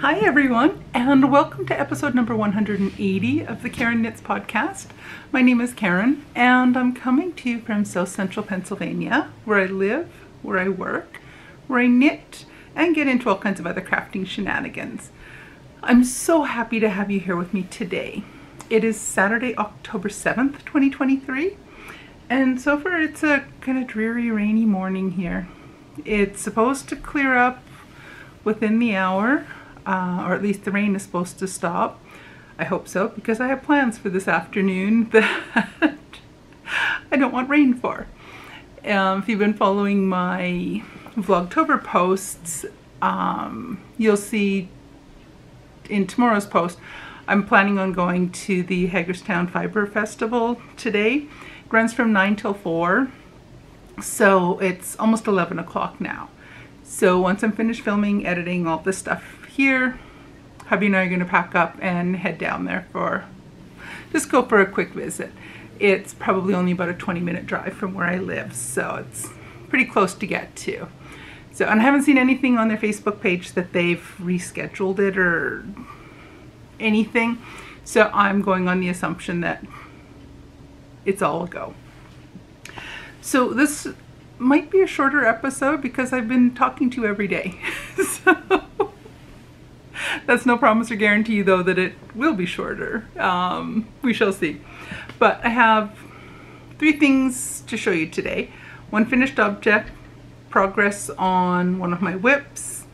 Hi everyone, and welcome to episode number 180 of the Karen Knits podcast. My name is Karen, and I'm coming to you from South Central Pennsylvania, where I live, where I work, where I knit, and get into all kinds of other crafting shenanigans. I'm so happy to have you here with me today. It is Saturday, October 7th, 2023, and so far it's a kind of dreary, rainy morning here. It's supposed to clear up within the hour. Or at least the rain is supposed to stop. I hope so, because I have plans for this afternoon that I don't want rain for. If you've been following my Vlogtober posts, you'll see in tomorrow's post, I'm planning on going to the Hagerstown Fiber Festival today. It runs from 9 till 4, so it's almost 11 o'clock now. So once I'm finished filming, editing all this stuff here, hubby and I are going to pack up and head down there just go for a quick visit. It's probably only about a 20-minute drive from where I live, so it's pretty close to get to. So, and I haven't seen anything on their Facebook page that they've rescheduled it or anything, so I'm going on the assumption that it's all a go. So this might be a shorter episode because I've been talking to you every day. So that's no promise or guarantee though that it will be shorter. We shall see. But I have 3 things to show you today. One finished object, progress on one of my whips,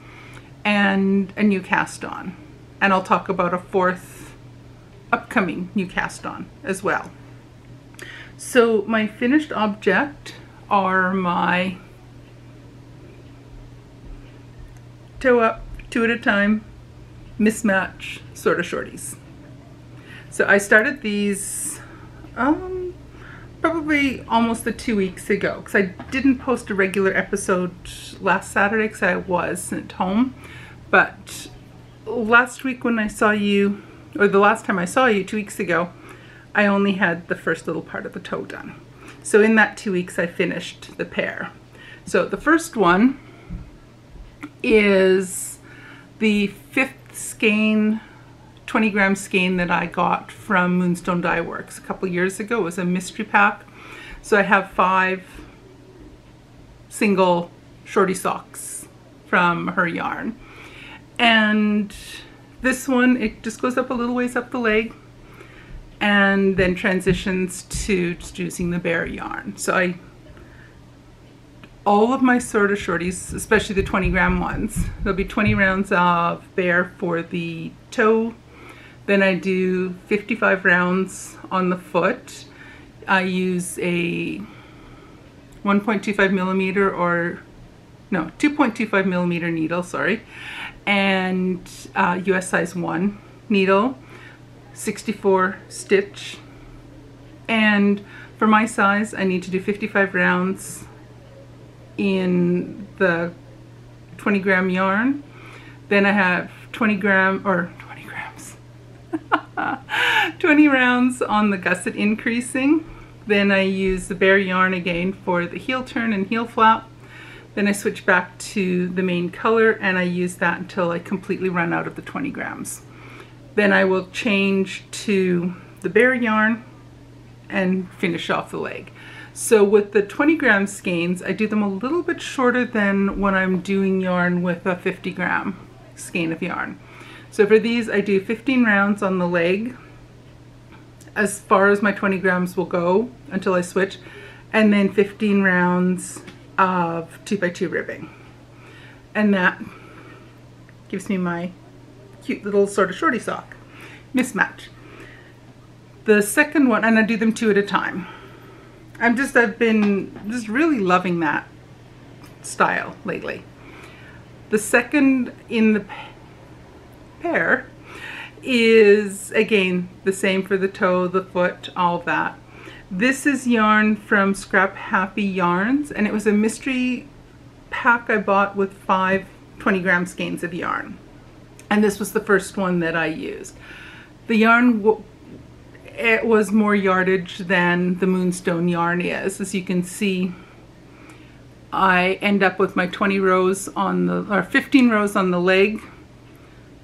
and a new cast on. And I'll talk about a 4th upcoming new cast on as well. So my finished object are my toe up, 2 at a time, mismatch sort of shorties. So I started these probably almost 2 weeks ago, because I didn't post a regular episode last Saturday because I was at home. But last week when I saw you, or the last time I saw you 2 weeks ago, I only had the first little part of the toe done. So in that 2 weeks I finished the pair. So the first one is the 5th skein, 20-gram skein that I got from Moonstone Dye Works a couple years ago. It was a mystery pack. So I have 5 single shorty socks from her yarn. And this one, it just goes up a little ways up the leg and then transitions to just using the bare yarn. So all of my sort of shorties, especially the 20-gram ones, there'll be 20 rounds of bare for the toe. Then I do 55 rounds on the foot. I use a 1.25 millimeter or no, 2.25 millimeter needle, sorry, and US size 1 needle, 64 stitch. And for my size, I need to do 55 rounds in the 20-gram yarn. Then I have 20 rounds on the gusset increasing. Then I use the bare yarn again for the heel turn and heel flap. Then I switch back to the main color and I use that until I completely run out of the 20 grams. Then I will change to the bare yarn and finish off the leg. So with the 20-gram skeins, I do them a little bit shorter than when I'm doing yarn with a 50-gram skein of yarn. So for these, I do 15 rounds on the leg, as far as my 20 grams will go until I switch, and then 15 rounds of 2x2 ribbing. And that gives me my cute little sort of shorty sock, mismatch. The second one, and I do them 2 at a time. I've been just really loving that style lately. The second in the pair is, again, the same for the toe, the foot, all of that. This is yarn from Scrap Happy Yarns, and it was a mystery pack I bought with 5 20-gram skeins of yarn. And this was the first one that I used. The yarn, it was more yardage than the Moonstone yarn is. As you can see, I end up with my 20 rows on the, or 15 rows on the leg,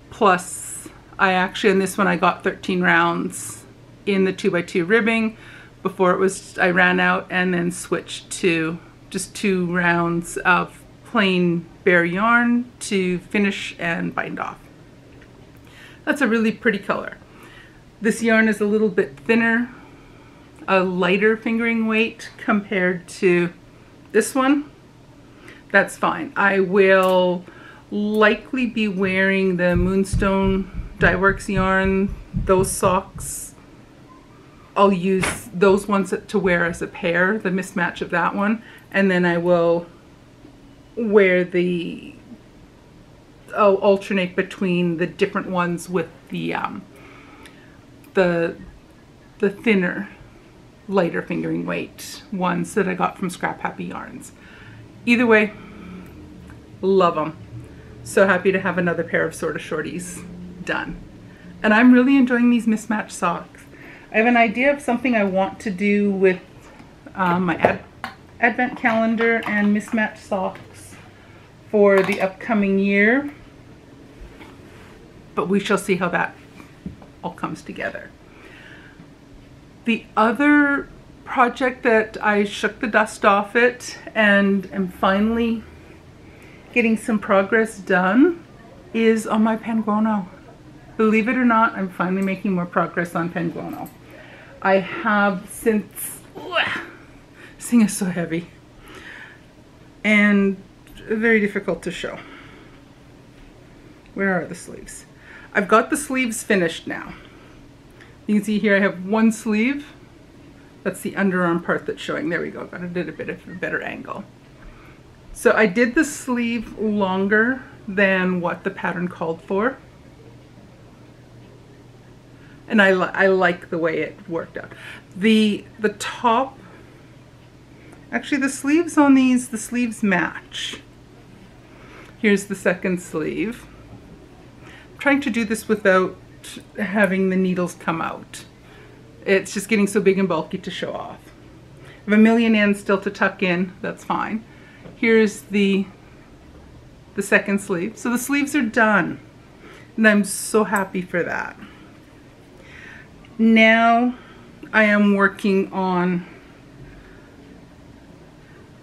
plus I actually, in this one I got 13 rounds in the 2x2 ribbing. Before it was, I ran out and then switched to just 2 rounds of plain bare yarn to finish and bind off. That's a really pretty color. This yarn is a little bit thinner, a lighter fingering weight compared to this one. That's fine. I will likely be wearing the Moonstone Dyeworks yarn, those socks. I'll use those ones to wear as a pair, the mismatch of that one, and then I will wear I'll alternate between the different ones with the thinner, lighter fingering weight ones that I got from Scrap Happy Yarns. Either way, love them. So happy to have another pair of Sorta Shorties done. And I'm really enjoying these mismatched socks. I have an idea of something I want to do with my advent calendar and mismatched socks for the upcoming year, but we shall see how that all comes together. The other project that I shook the dust off it and am finally getting some progress done is on my Panguono. Believe it or not, I'm finally making more progress on Panguono. I have since, this thing is so heavy and very difficult to show. Where are the sleeves? I've got the sleeves finished now. You can see here I have one sleeve. That's the underarm part that's showing. There we go, got it at a bit of a better angle. So I did the sleeve longer than what the pattern called for. And I like the way it worked out. The top, actually the sleeves on these, the sleeves match. Here's the second sleeve. I'm trying to do this without having the needles come out. It's just getting so big and bulky to show off. I have a million ends still to tuck in, that's fine. Here's the second sleeve. So the sleeves are done, and I'm so happy for that. Now I am working on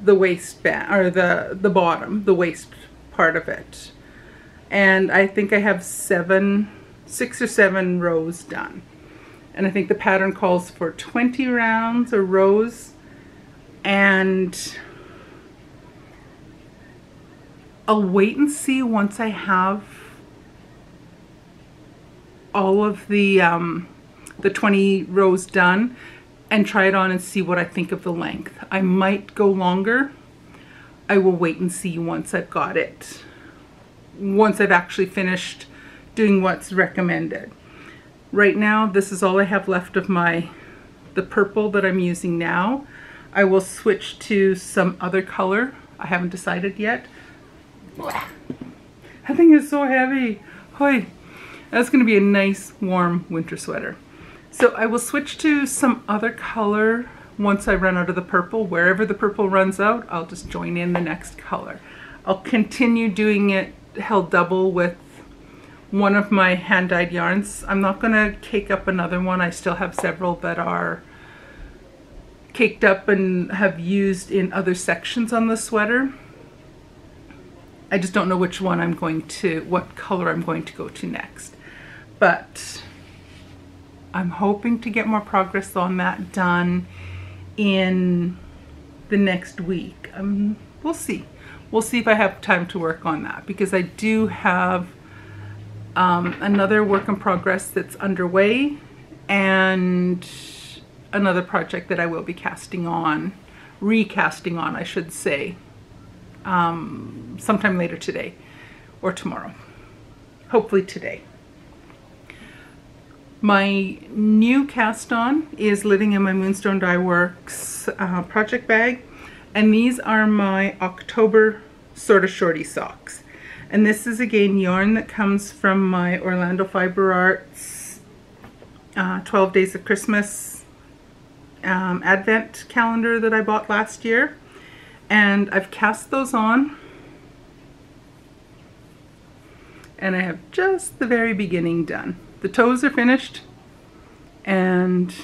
the waistband, or the bottom, the waist part of it. And I think I have 6 or 7 rows done. And I think the pattern calls for 20 rounds or rows, and I'll wait and see once I have all of the 20 rows done and try it on and see what I think of the length. I might go longer. I will wait and see once I've got it. Once I've actually finished doing what's recommended. Right now, this is all I have left of the purple that I'm using now. I will switch to some other color. I haven't decided yet. That thing is so heavy. Hoy. That's going to be a nice warm winter sweater. So I will switch to some other color once I run out of the purple. Wherever the purple runs out, I'll just join in the next color. I'll continue doing it held double with one of my hand-dyed yarns. I'm not going to cake up another one. I still have several that are caked up and have used in other sections on the sweater. I just don't know which one what color I'm going to go to next. But I'm hoping to get more progress on that done in the next week. We'll see. We'll see if I have time to work on that, because I do have another work in progress that's underway and another project that I will be recasting on, I should say, sometime later today or tomorrow. Hopefully today. My new cast on is living in my Moonstone Dyeworks project bag, and these are my October Sorta Shorty socks. And this is again yarn that comes from my Orlando Fiber Arts 12 Days of Christmas advent calendar that I bought last year. And I've cast those on. and I have just the very beginning done. The toes are finished, and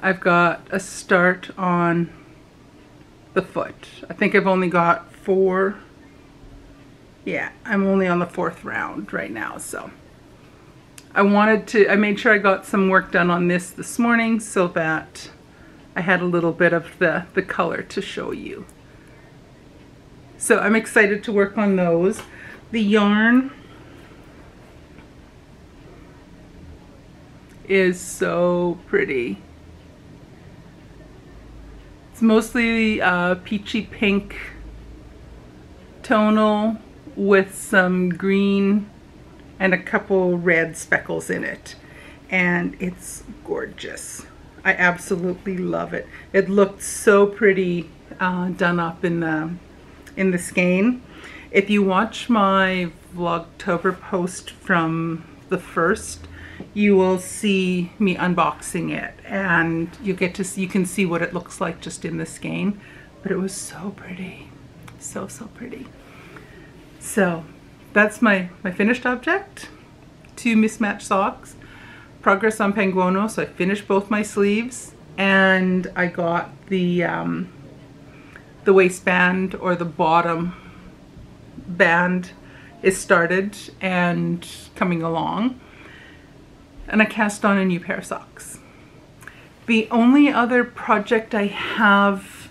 I've got a start on the foot. I think I've only got 4. Yeah, I'm only on the 4th round right now, so I made sure I got some work done on this morning so that I had a little bit of the color to show you. So I'm excited to work on those. The yarn is so pretty. It's mostly peachy pink tonal with some green and a couple red speckles in it, and it's gorgeous. I absolutely love it. It looked so pretty done up in the skein. If you watch my Vlogtober post from the 1st, you will see me unboxing it, and you can see what it looks like just in the skein. But it was so pretty, so pretty. So that's my finished object. 2 mismatched socks. Progress on Penguono, so I finished both my sleeves, and I got the waistband, or the bottom band is started and coming along, and I cast on a new pair of socks. The only other project I have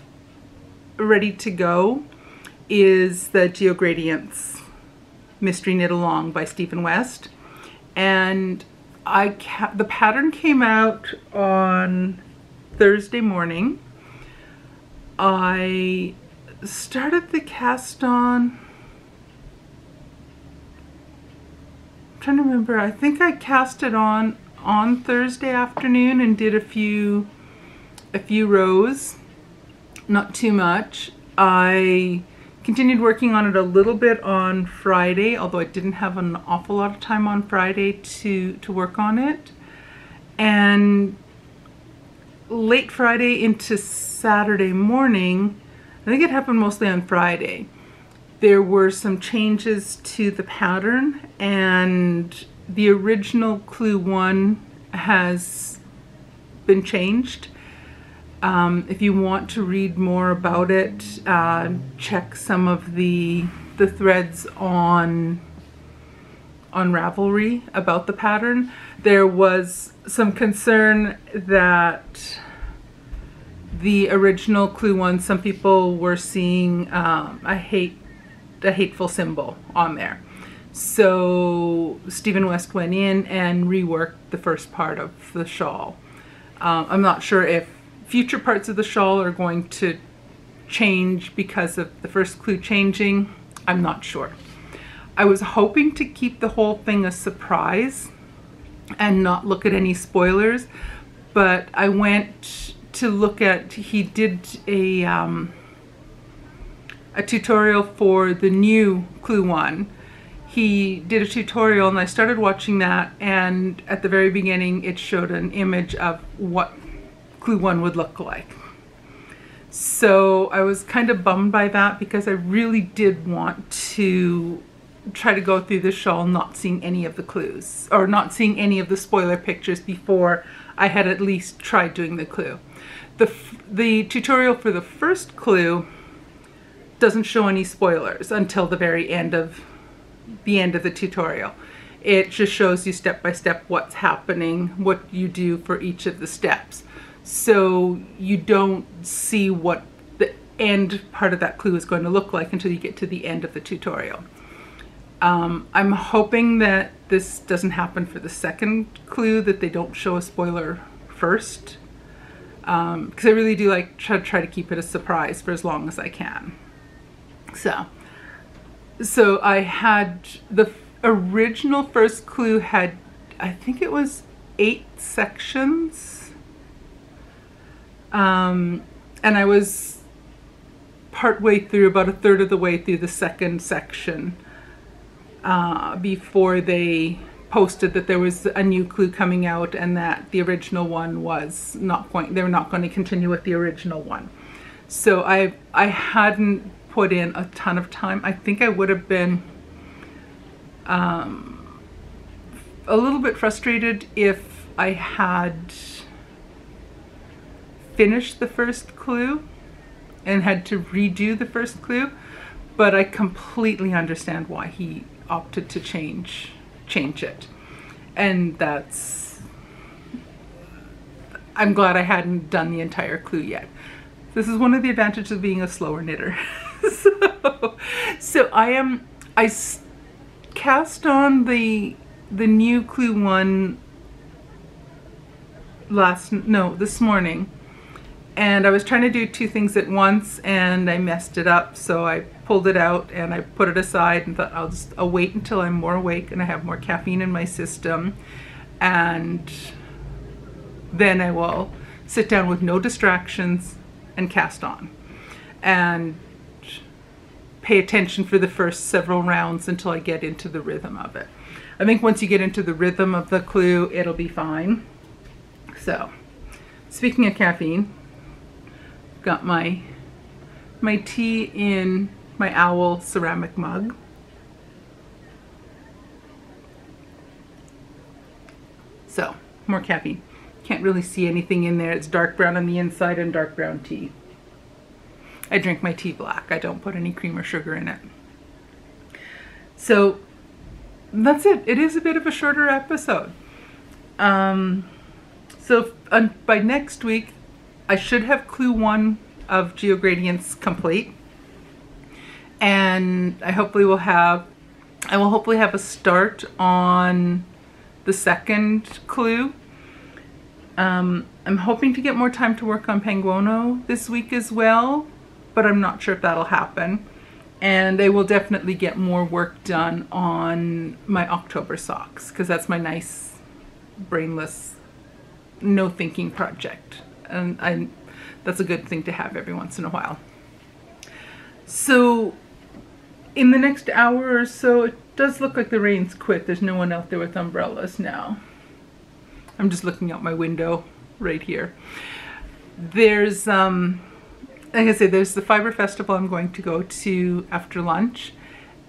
ready to go is the Geogradients Mystery Knit Along by Stephen West, and the pattern came out on Thursday morning. I started the cast on, I'm trying to remember, I think I cast it on Thursday afternoon and did a few rows, not too much. I continued working on it a little bit on Friday, although I didn't have an awful lot of time on Friday to work on it. And late Friday into Saturday morning, I think it happened mostly on Friday, there were some changes to the pattern, and the original Clue 1 has been changed. If you want to read more about it, check some of the threads on Ravelry about the pattern. There was some concern that the original Clue 1, some people were seeing a hateful symbol on there. So Stephen West went in and reworked the first part of the shawl. I'm not sure if future parts of the shawl are going to change because of the first clue changing. I'm not sure. I was hoping to keep the whole thing a surprise and not look at any spoilers, but I went to look at, he did a tutorial for the new Clue 1. He did a tutorial and I started watching that, and at the very beginning it showed an image of what Clue 1 would look like. So I was kind of bummed by that, because I really did want to try to go through the shawl not seeing any of the clues, or not seeing any of the spoiler pictures before I had at least tried doing the clue. The tutorial for the first clue doesn't show any spoilers until the very end of the tutorial. It just shows you step by step what's happening, what you do for each of the steps. So you don't see what the end part of that clue is going to look like until you get to the end of the tutorial. I'm hoping that this doesn't happen for the second clue, that they don't show a spoiler first, because I really do like try to keep it a surprise for as long as I can. So I had the original first clue had, I think it was 8 sections. And I was partway through, about a third of the way through the second section, before they posted that there was a new clue coming out and that the original one was they were not going to continue with the original one. So I hadn't put in a ton of time. I think I would have been A little bit frustrated if I had finished the first clue and had to redo the first clue, but I completely understand why he opted to change it. And I'm glad I hadn't done the entire clue yet. This is one of the advantages of being a slower knitter. So I cast on the new clue one this morning, and I was trying to do two things at once and I messed it up, so I pulled it out and I put it aside and thought I'll wait until I'm more awake and I have more caffeine in my system, and then I will sit down with no distractions and cast on and pay attention for the first several rounds until I get into the rhythm of it. I think once you get into the rhythm of the clue, it'll be fine. So, speaking of caffeine, got my tea in my owl ceramic mug. So, more caffeine. Can't really see anything in there. It's dark brown on the inside and dark brown tea. I drink my tea black. I don't put any cream or sugar in it. So that's it. It is a bit of a shorter episode. So by next week, I should have clue 1 of GeoGradients complete. And I will hopefully have a start on the second clue. I'm hoping to get more time to work on Penguono this week as well, but I'm not sure if that'll happen. And I will definitely get more work done on my October socks, because that's my nice, brainless, no thinking project. And that's a good thing to have every once in a while. So in the next hour or so, it does look like the rain's quit. There's no one out there with umbrellas now. I'm just looking out my window right here. There's, like I say, there's the Fiber Festival I'm going to go to after lunch,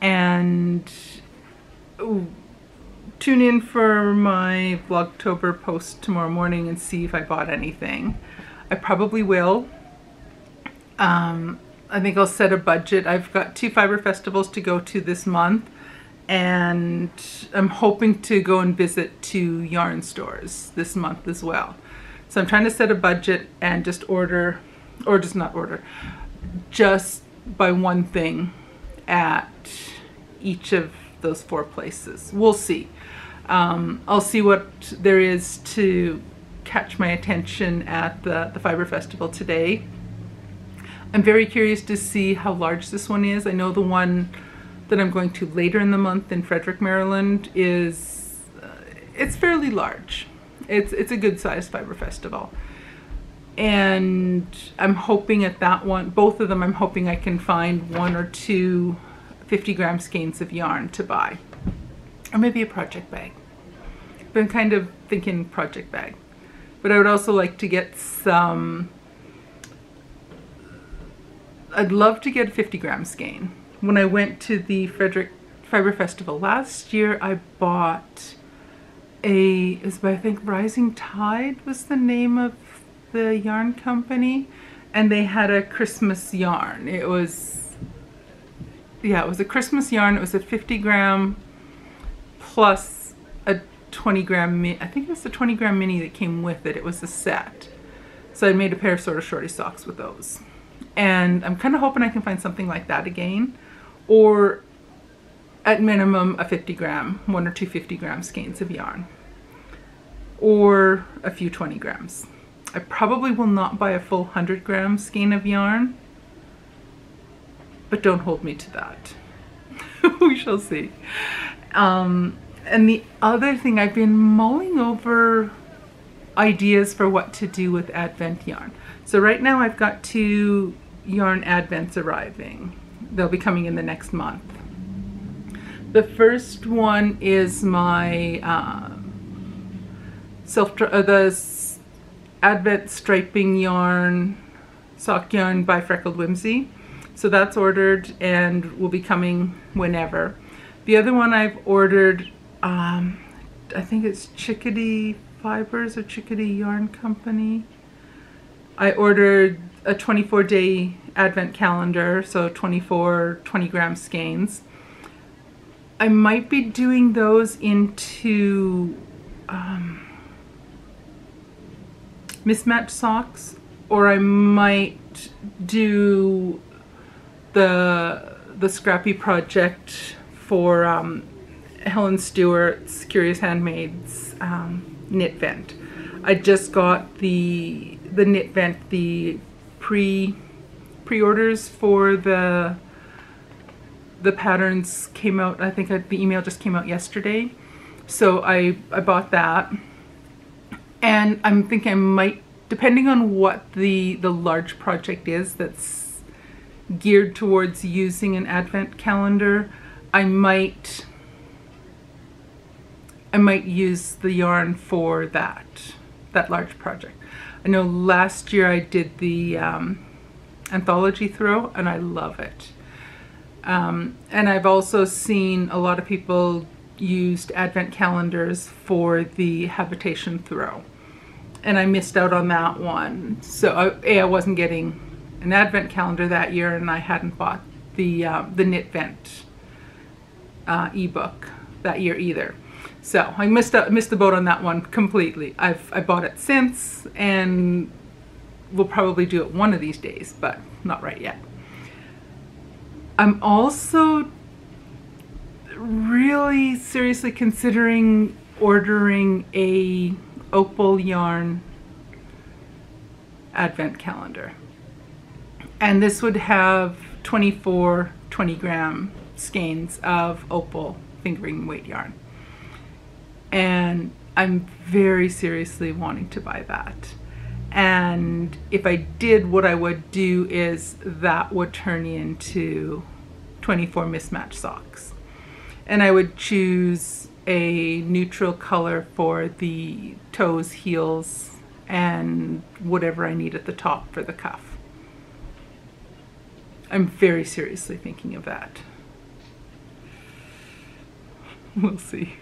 and tune in for my Vlogtober post tomorrow morning and see if I bought anything. I probably will. I think I'll set a budget. I've got 2 fiber festivals to go to this month, and I'm hoping to go and visit 2 yarn stores this month as well. So I'm trying to set a budget and just order, or just not order, just buy one thing at each of those 4 places. We'll see. I'll see what there is to catch my attention at the Fiber Festival today. I'm very curious to see how large this one is. I know the one that I'm going to later in the month in Frederick, Maryland is, it's fairly large. It's a good sized Fiber Festival. And I'm hoping at that one, both of them, I'm hoping I can find 1 or 2 50-gram skeins of yarn to buy. Or maybe a project bag. Been kind of thinking project bag. But I would also like to get some, I'd love to get a 50-gram skein. When I went to the Frederick Fiber Festival last year, I bought I think Rising Tide was the name of the yarn company, and they had a Christmas yarn. It was a Christmas yarn. It was a 50-gram plus a 20-gram, I think it was the 20-gram mini that came with it. It was a set. So I made a pair of sort of shorty socks with those. And I'm kind of hoping I can find something like that again, or at minimum a 50-gram, 1 or 2 50-gram skeins of yarn, or a few 20 grams. I probably will not buy a full 100-gram skein of yarn, but don't hold me to that. We shall see. And the other thing, I've been mulling over ideas for what to do with Advent yarn. So right now I've got 2 yarn Advents arriving. They'll be coming in the next month. The first one is my the Advent striping yarn, sock yarn by Freckled Whimsy. So that's ordered and will be coming whenever. The other one I've ordered, I think it's Chickadee Fibers or Chickadee Yarn Company. I ordered a 24-day advent calendar, so 24 20-gram skeins. I might be doing those into Mismatched socks, or I might do the Scrappy project for Helen Stewart's Curious Handmaids knit vent. I just got the knit vent, the pre-orders for the patterns came out. I think the email just came out yesterday, so I bought that, and I'm thinking I might, depending on what the large project is that's geared towards using an advent calendar, I might use the yarn for that large project. I know last year I did the anthology throw, and I love it. And I've also seen a lot of people used advent calendars for the habitation throw, and I missed out on that one. So I wasn't getting an advent calendar that year, and I hadn't bought the knit vent ebook that year either. So I missed the boat on that one completely. I bought it since, and we'll probably do it one of these days, but not right yet. I'm also really seriously considering ordering a opal yarn advent calendar, and this would have 24 20-gram skeins of opal fingering weight yarn, and I'm very seriously wanting to buy that. And if I did, what I would do is that would turn into 24 mismatched socks, and I would choose a neutral color for the toes, heels, and whatever I need at the top for the cuff. I'm very seriously thinking of that. We'll see.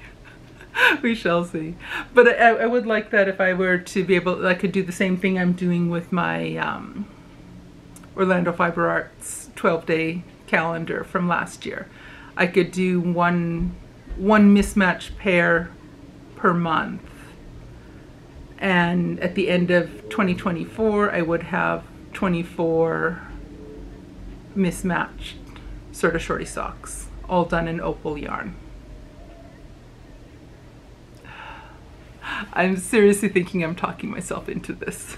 We shall see. But I would like that if I were to be able, I could do the same thing I'm doing with my Orlando Fiber Arts 12-day calendar from last year. I could do one mismatched pair per month, and at the end of 2024 I would have 24 mismatched sort of shorty socks, all done in opal yarn. I'm seriously thinking I'm talking myself into this.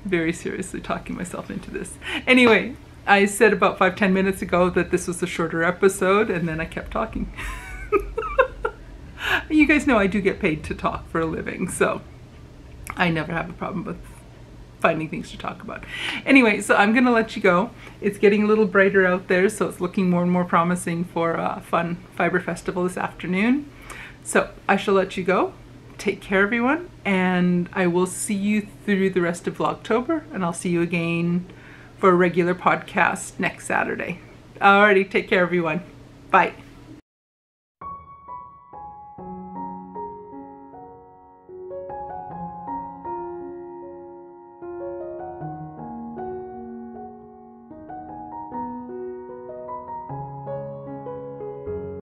Very seriously talking myself into this. Anyway, I said about 5-10 minutes ago that this was a shorter episode, and then I kept talking. You guys know I do get paid to talk for a living, so I never have a problem with finding things to talk about. Anyway, so I'm gonna let you go. It's getting a little brighter out there, so it's looking more and more promising for a fun fiber festival this afternoon. So I shall let you go. Take care, everyone, and I will see you through the rest of Vlogtober, and I'll see you again for a regular podcast next Saturday. Alrighty, take care, everyone. Bye.